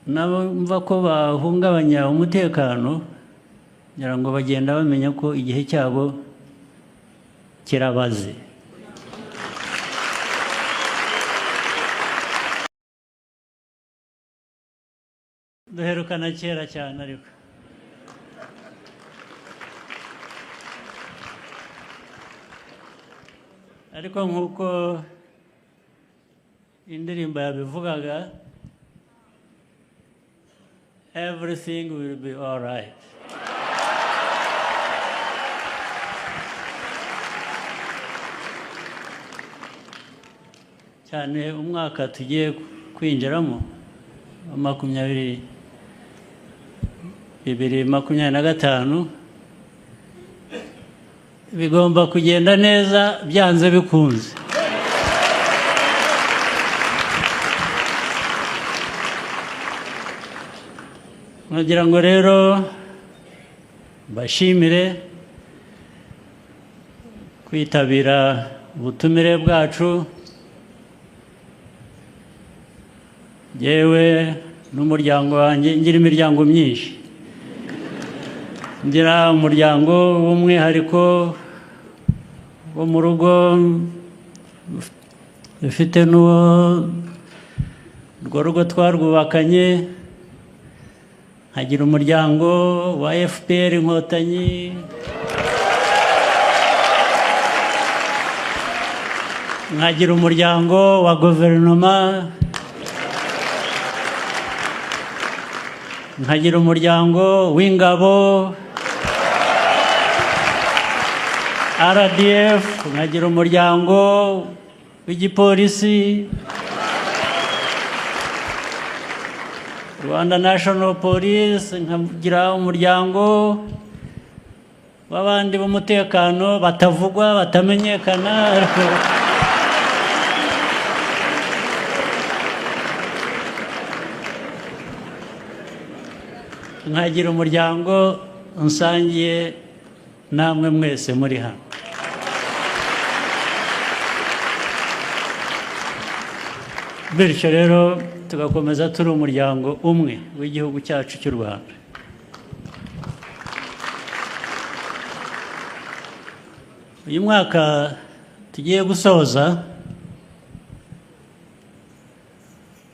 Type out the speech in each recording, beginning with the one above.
n'abumva ko bahungabanya umutekano kugira ngo bagenda bamenya ko igihe cyabo kirabaze. Duherukana kera cyane ariko nk'uko indirimbo yabivugaga, everything will be all right. cyane umwaka tugiye kwinjiramo 2025 bigomba kugenda neza byanze bikunze. Nagira ngo rero bashimire kwitabira ubutumire bwacu, yewe n'umuryango wanjye. Ngira imiryango myinshi, ngira umuryango w'umwihariko wo mu rugo, dufite urwo rugo twarwubakanye, nkagira umuryango wa FPR Inkotanyi, nkagira umuryango wa guverinoma, nkagira umuryango w'ingabo RDF, nkagira umuryango w'igipolisi Rwanda National Police, nkagira umuryango w'abandi b'umutekano batavugwa batamenyekana, nkagira umuryango unsangiye namwe mwese muri hano. Bityo rero tugakomeza turi umuryango umwe w'igihugu cyacu cy'u Rwanda. Uyu mwaka tugiye gusoza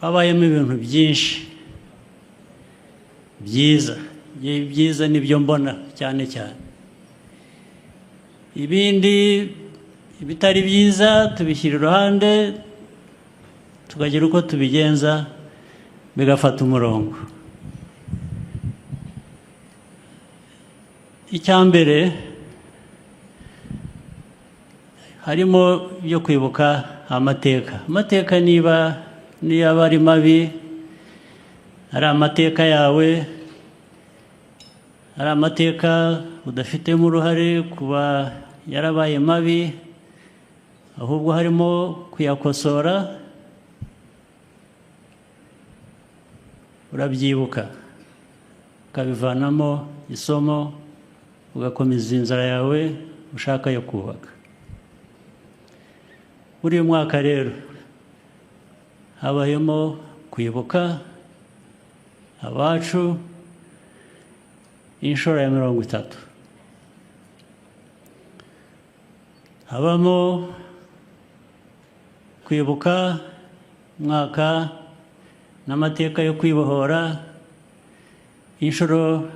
habayemo ibintu byinshi byiza nibyo mbona cyane. Ibindi bitari byiza tubishyira iruhande, tukagira uko tubigenza bigafata umurongo. Icyambere harimo yo kwibuka amateka niba ari mabi, ari amateka yawe, ari amateka udafitemo uruhare kuba yarabaye mabi, ahubwo harimo kuyakosora, urabyibuka ukabivanamo isomo, ugakomeza inzira yawe ushaka yo kubaka. Muri uyu mwaka rero habayemo kwibuka abacu inshuro ya 30. Habamo kwibuka mwaka n'amateka yo kwibohora inshuro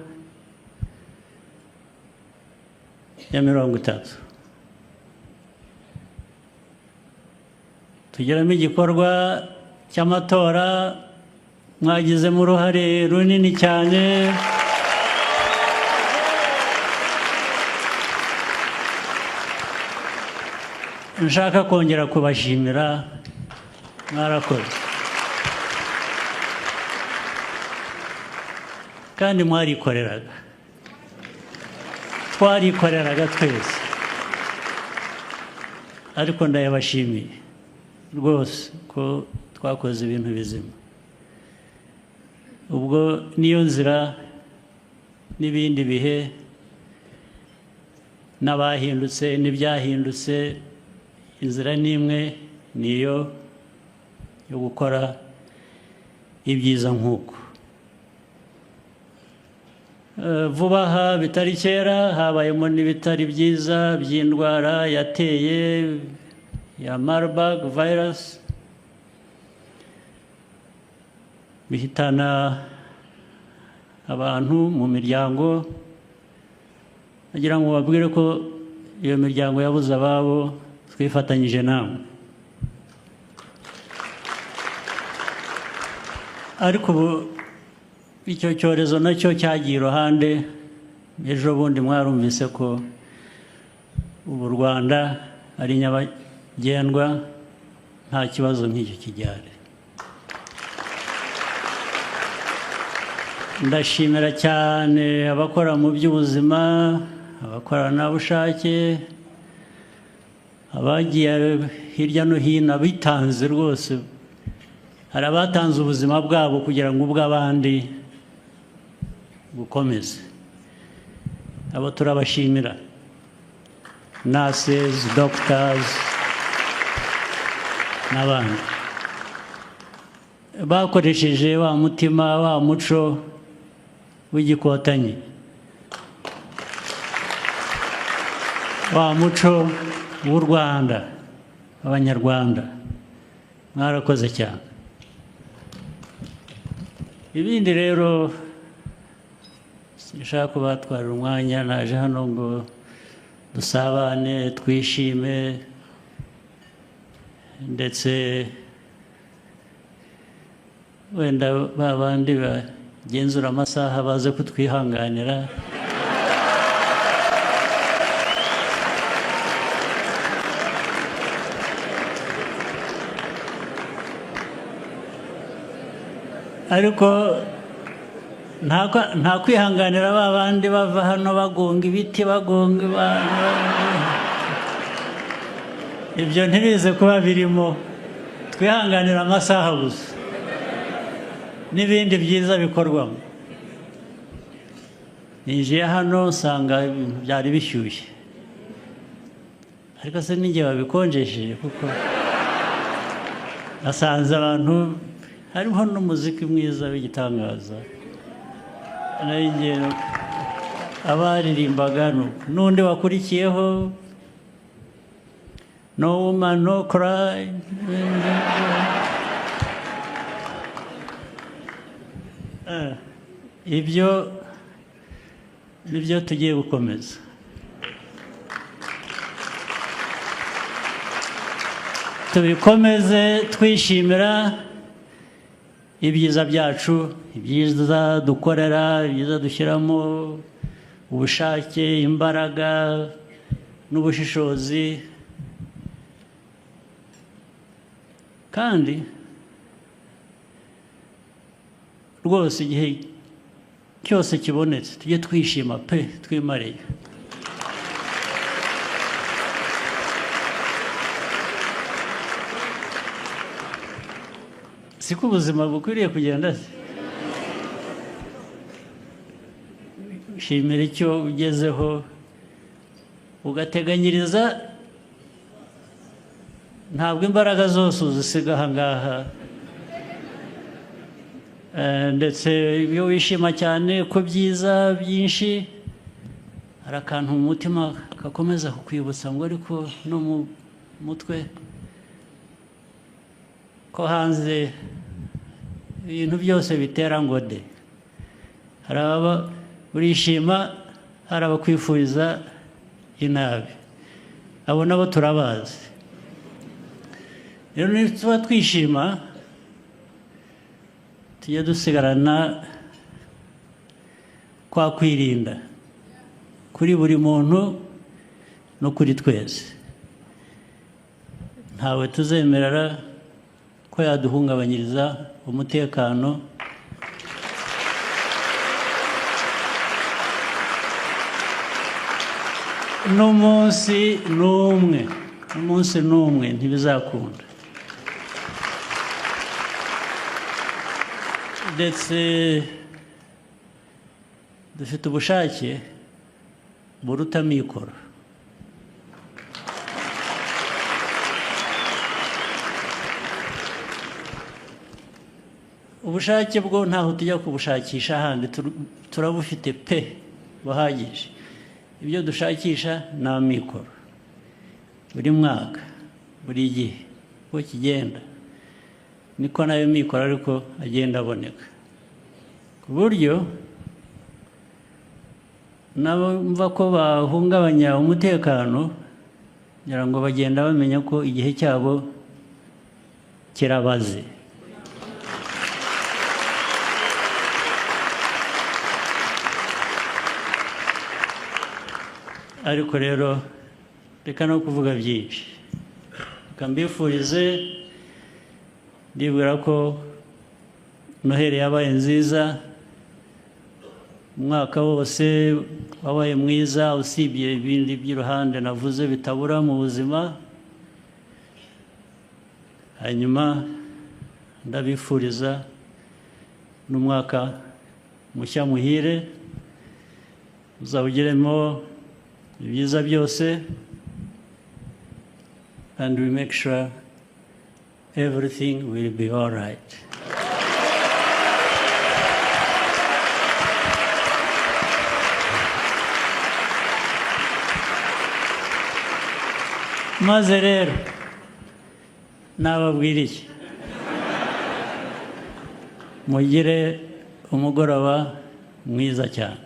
ya 30. Tugiramo igikorwa cy'amatora, mwagizemo uruhare runini cyane. Nshaka kongera kubashimira, mwarakoze kandi twarikoreraga twese, ariko ndayabashimiye rwose ko twakoze ibintu bizima. Ubwo niyo nzira n'ibindi bihe n'abahindutse n'ibyahindutse, inzira n'imwe niyo yo gukora ibyiza nk'uko. vuba aha bitari kera habayemo n'ibitari byiza by'indwara yateye ya Marburg virus bihitana abantu mu miryango, nagira ngo babwire ko iyo miryango yabuze ababo twifatanyije namwe. Ariko ubu icyo cyorezo nacyo cyagiye iruhande. Ejo bundi mwarumvise ko ubu u Rwanda ari nyabagendwa, nta kibazo nk'icyo kijyane. Ndashimira cyane abakora mu by'ubuzima, abakoranabushake, abagiye hirya no hino bitanze rwose. Hari abatanze ubuzima bwabo kugira ngo ubw'abandi bukomeze. Abo turabashimira. Nurses, doctors, n'abandi. Bakoresheje wa mutima, wa muco w'igikotanyi, wa muco w'u Rwanda, abanyarwanda. Mwarakoze cyane. Ibindi rero sinshaka kubatwarira umwanya, naje hano ngo dusabane, twishime, ndetse wenda babandi bagenzura amasaha baze kutwihanganira. Ariko nta kwihanganira babandi bava hano bagonga ibiti, bagonga abantu. Ibyo ntibize kuba birimo. Twihanganira amasaha gusa n'ibindi byiza bikorwamo. Ninjiye hano nsanga ibintu byari bishyushye, ariko se n'igihe babikonjesheje, kuko nasanze abantu hariho n'umuziki mwiza w'igitangaza. Abaririmbaga n'undi wakurikiyeho No Woman No Cry. Ibyo nibyo tugiye gukomeza. Tubikomeze twishimira ibyiza byacu, ibyiza dukorera, ibyiza dushyiramo ubushake, imbaraga n'ubushishozi. Kandi rwose igihe cyose kibonetse tujye twishima pe, twimariye. Siko ubuzima bukwiriye kugenda. Shimira icyo ugezeho, ugateganyiriza. Ntabwo imbaraga zose uzisiga aha ngaha. Ndetse iyo wishima cyane ku byiza byinshi, hari akantu mu mutima gakomeza kukwibutsa ngo ariko no mu mutwe ko hanze ibintu byose bitera ngo de. Hari ababa urishima, hari abakwifuriza inabi. Abo nabo turabazi. Rero nituba twishima, tujye dusigarana kwa kwirinda kuri buri muntu no kuri twese. Ntawe tuzemerera ko yaduhungabanyiriza umutekano. N'umunsi n'umwe ntibizakunda. Ndetse dufite ubushake buruta amikoro. ubushake bwo ntaho tujya kubushakisha ahandi turabufite pe buhagije. Ibyo dushakisha ni amikoro buri mwaka buri gihe uko kigenda niko nayo mikoro ariko agenda aboneka, ku buryo nabumva ko bahungabanya umutekano kugira ngo bagenda bamenya ko igihe cyabo kirabaze. Ariko rero reka no kuvuga byinshi, reka mbifurize, ndibwira ko Noheli yabaye nziza, umwaka wose wabaye mwiza usibye ibindi by'iruhande navuze bitabura mu buzima. Hanyuma ndabifuriza n'umwaka mushya muhire, uzawugiremo ibyiza byose, and we make sure everything will be all right. Maze rero nababwira iki, mugire umugoroba mwiza cyane.